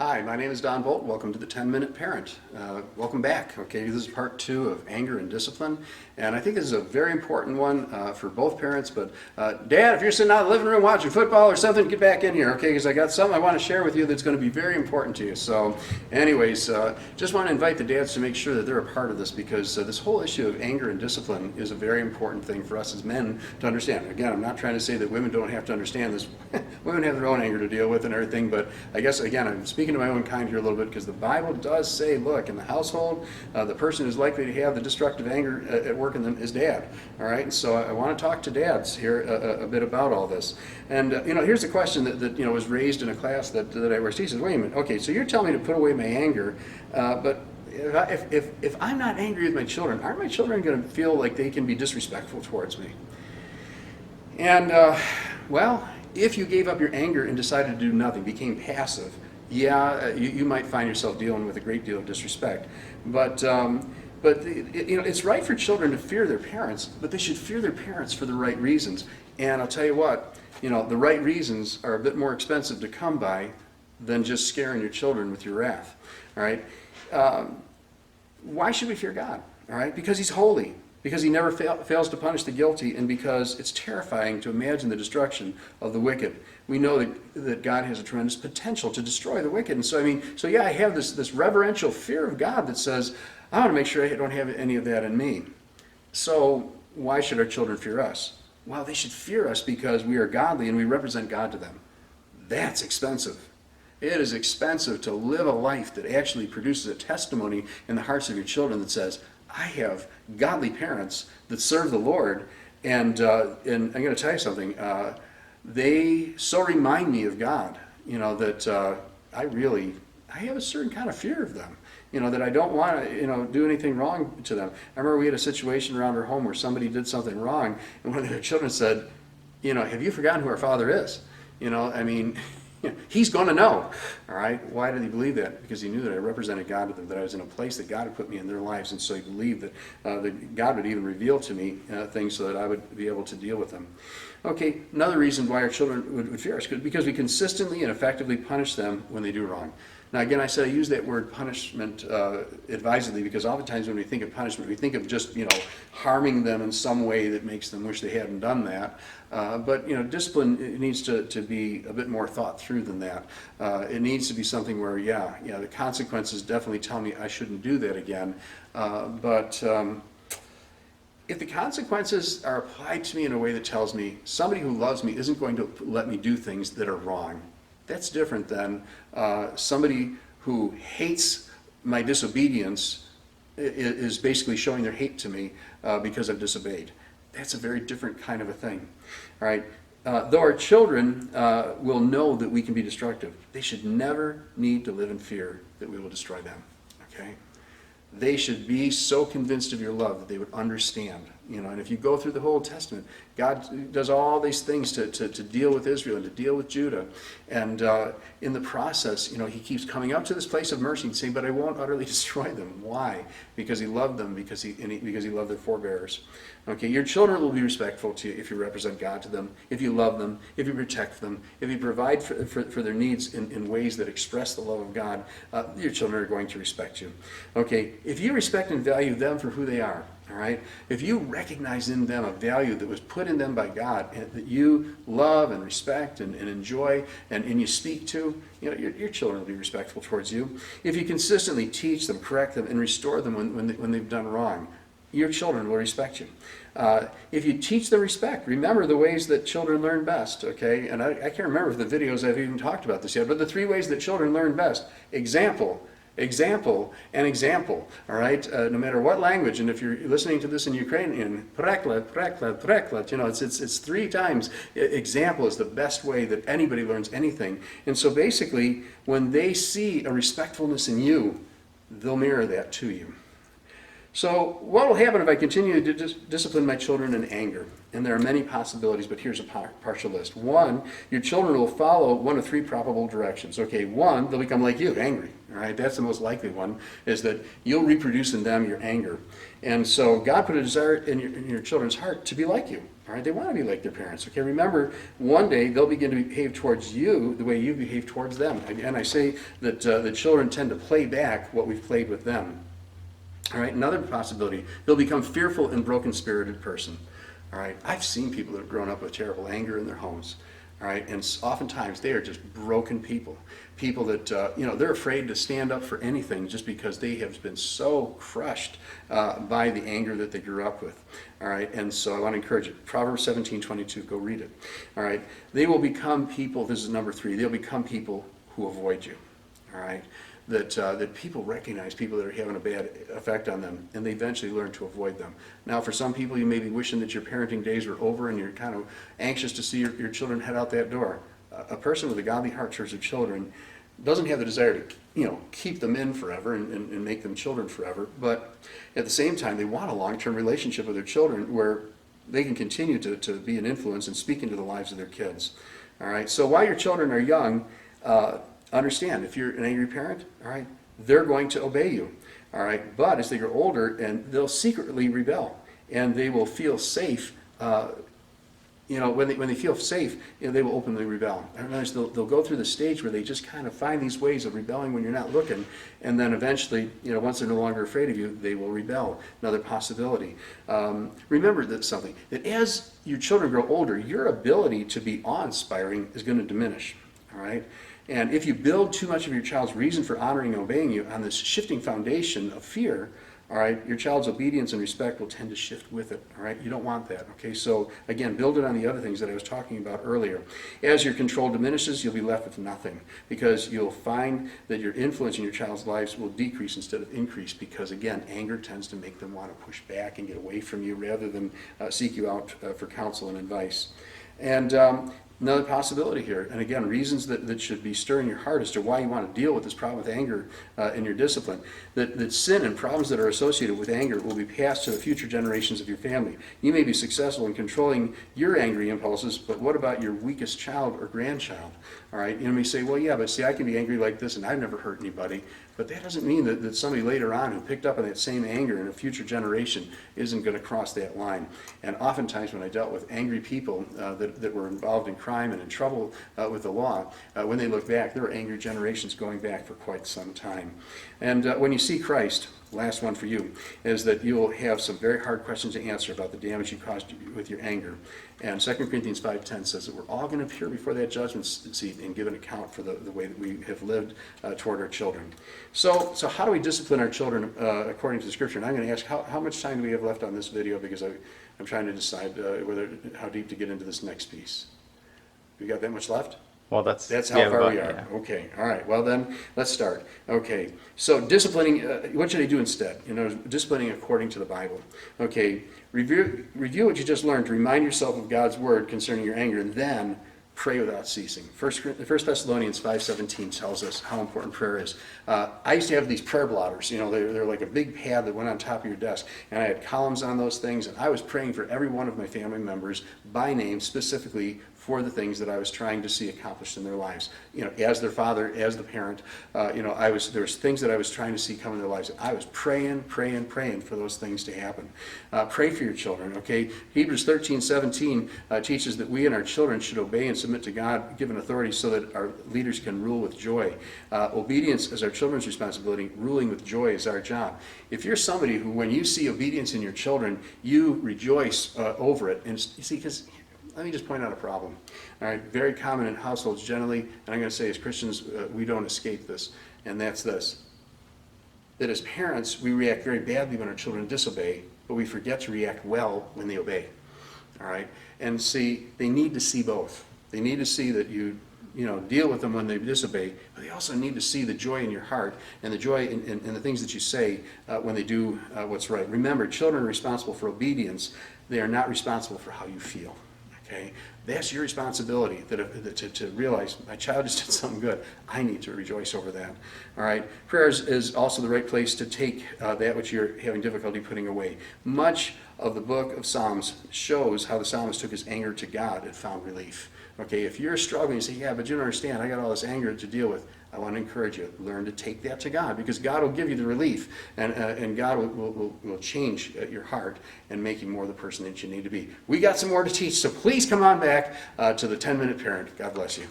Hi, my name is Don Boldt. Welcome to the 10-Minute Parent. Welcome back. Okay, this is part 2 of anger and discipline, and I think this is a very important one for both parents. But Dad, if you're sitting out in the living room watching football or something, get back in here, okay? Because I got something I want to share with you that's going to be very important to you. So, anyways, just want to invite the dads to make sure that they're a part of this, because this whole issue of anger and discipline is a very important thing for us as men to understand. Again, I'm not trying to say that women don't have to understand this. Women have their own anger to deal with and everything, but I guess again, I'm speaking to my own kind here a little bit, because the Bible does say, look, in the household, the person who's likely to have the destructive anger at work in them is dad. All right, and so I want to talk to dads here a bit about all this. And here's a question that was raised in a class that I was teaching. He says, wait a minute, okay, so you're telling me to put away my anger, but if I'm not angry with my children, aren't my children going to feel like they can be disrespectful towards me? And well, if you gave up your anger and decided to do nothing, became passive, you might find yourself dealing with a great deal of disrespect. But it's right for children to fear their parents, but they should fear their parents for the right reasons. And I'll tell you what, the right reasons are a bit more expensive to come by than just scaring your children with your wrath. All right. Why should we fear God? All right, because He's holy. Because He never fails to punish the guilty, and because it's terrifying to imagine the destruction of the wicked. We know that God has a tremendous potential to destroy the wicked. And so, I have this reverential fear of God that says, I want to make sure I don't have any of that in me. So why should our children fear us? Well, they should fear us because we are godly and we represent God to them. That's expensive. It is expensive to live a life that actually produces a testimony in the hearts of your children that says, I have godly parents that serve the Lord, and I'm going to tell you something. They so remind me of God, that I have a certain kind of fear of them, that I don't want to, do anything wrong to them. I remember we had a situation around our home where somebody did something wrong, and one of their children said, have you forgotten who our Father is? He's going to know. All right. Why did he believe that? Because he knew that I represented God to them, that I was in a place that God had put me in their lives, and so he believed that God would even reveal to me things so that I would be able to deal with them. Okay. Another reason why our children would fear us is because we consistently and effectively punish them when they do wrong. Now, again, I said I use that word punishment advisedly, because oftentimes when we think of punishment, we think of just, harming them in some way that makes them wish they hadn't done that. But discipline needs to be a bit more thought through than that. It needs to be something where, the consequences definitely tell me I shouldn't do that again. But if the consequences are applied to me in a way that tells me somebody who loves me isn't going to let me do things that are wrong, that's different than somebody who hates my disobedience is basically showing their hate to me because I've disobeyed. That's a very different kind of a thing. All right. Though our children will know that we can be destructive, they should never need to live in fear that we will destroy them. Okay. They should be so convinced of your love that they would understand. And if you go through the whole Testament, God does all these things to deal with Israel and to deal with Judah. And in the process, He keeps coming up to this place of mercy and saying, but I won't utterly destroy them. Why? Because He loved them, because He loved their forebears. Okay, your children will be respectful to you if you represent God to them, if you love them, if you protect them, if you provide for their needs in ways that express the love of God. Your children are going to respect you. Okay, if you respect and value them for who they are, all right, if you recognize in them a value that was put in them by God, and that you love and respect and enjoy and you speak to, your children will be respectful towards you. If you consistently teach them, correct them, and restore them when they've done wrong, your children will respect you. If you teach them respect, remember the ways that children learn best, okay? And I can't remember if the videos I've even talked about this yet, but the 3 ways that children learn best: example, and example, all right? No matter what language, and if you're listening to this in Ukrainian, it's 3 times. Example is the best way that anybody learns anything. And so basically, when they see a respectfulness in you, they'll mirror that to you. So what will happen if I continue to discipline my children in anger? And there are many possibilities, but here's a partial list. 1, your children will follow one of 3 probable directions. Okay, 1, they'll become like you, angry. All right, that's the most likely one, is that you'll reproduce in them your anger. And so God put a desire in your children's heart to be like you. All right, they want to be like their parents. Okay, remember, one day they'll begin to behave towards you the way you behave towards them. And I say that the children tend to play back what we've played with them. All right, another possibility, they'll become fearful and broken-spirited person. All right, I've seen people that have grown up with terrible anger in their homes. All right, and oftentimes they are just broken people. People that, they're afraid to stand up for anything just because they have been so crushed by the anger that they grew up with. All right, and so I want to encourage you. Proverbs 17:22, go read it. All right, they will become people, this is number 3, they'll become people who avoid you. All right, that people recognize people that are having a bad effect on them, and they eventually learn to avoid them. Now, for some people, you may be wishing that your parenting days were over and you're kind of anxious to see your children head out that door. A person with a godly heart towards their children doesn't have the desire to keep them in forever and make them children forever, but at the same time, they want a long-term relationship with their children where they can continue to be an influence and speak into the lives of their kids. All right, so while your children are young, understand, if you're an angry parent, all right, they're going to obey you, all right? But as they grow older, and they'll secretly rebel, and they will feel safe. When they feel safe, they will openly rebel. They'll go through the stage where they just kind of find these ways of rebelling when you're not looking, and then eventually, once they're no longer afraid of you, they will rebel. Another possibility. Remember that as your children grow older, your ability to be awe-inspiring is going to diminish, all right? And if you build too much of your child's reason for honoring and obeying you on this shifting foundation of fear, all right, your child's obedience and respect will tend to shift with it, all right? You don't want that, okay? So, again, build it on the other things that I was talking about earlier. As your control diminishes, you'll be left with nothing because you'll find that your influence in your child's lives will decrease instead of increase because, again, anger tends to make them want to push back and get away from you rather than seek you out for counsel and advice. And another possibility here, and again, reasons that should be stirring your heart as to why you want to deal with this problem with anger in your discipline, that sin and problems that are associated with anger will be passed to the future generations of your family. You may be successful in controlling your angry impulses, but what about your weakest child or grandchild? All right, you may say, well, yeah, but see, I can be angry like this and I've never hurt anybody. But that doesn't mean that somebody later on who picked up on that same anger in a future generation isn't going to cross that line. And oftentimes when I dealt with angry people that were involved in crime and in trouble with the law, when they look back, there were angry generations going back for quite some time. And when you see Christ, last one for you, is that you will have some very hard questions to answer about the damage you caused with your anger. And 2 Corinthians 5:10 says that we're all going to appear before that judgment seat and give an account for the way that we have lived toward our children. So how do we discipline our children according to the Scripture? And I'm going to ask, how much time do we have left on this video? Because I'm trying to decide how deep to get into this next piece. We got that much left? Well, that's how far we are. Yeah. Okay, all right. Well, then let's start. Okay, so disciplining. What should I do instead? Disciplining according to the Bible. Okay, review what you just learned to remind yourself of God's word concerning your anger, and then pray without ceasing. 1 Thessalonians 5:17 tells us how important prayer is. I used to have these prayer blotters. They're like a big pad that went on top of your desk, and I had columns on those things, and I was praying for every one of my family members by name, specifically for the things that I was trying to see accomplished in their lives. As their father, as the parent, there was things that I was trying to see come in their lives. And I was praying for those things to happen. Pray for your children, okay? Hebrews 13:17 teaches that we and our children should obey and submit to God-given authority so that our leaders can rule with joy. Obedience is our children's responsibility. Ruling with joy is our job. If you're somebody who, when you see obedience in your children, you rejoice over it, and you see, because let me just point out a problem. All right, very common in households generally, and I'm going to say as Christians, we don't escape this, and that's this. That as parents, we react very badly when our children disobey, but we forget to react well when they obey. All right, and see, they need to see both. They need to see that you deal with them when they disobey, but they also need to see the joy in your heart and the joy in the things that you say when they do what's right. Remember, children are responsible for obedience. They are not responsible for how you feel. Okay, that's your responsibility to realize my child just did something good. I need to rejoice over that. All right, prayer is also the right place to take that which you're having difficulty putting away. Much of the book of Psalms shows how the psalmist took his anger to God and found relief. Okay, if you're struggling, you say, yeah, but you don't understand, I got all this anger to deal with. I want to encourage you, learn to take that to God, because God will give you the relief, and God will change your heart and make you more the person that you need to be. We got some more to teach, so please come on back to the 10-Minute Parent. God bless you.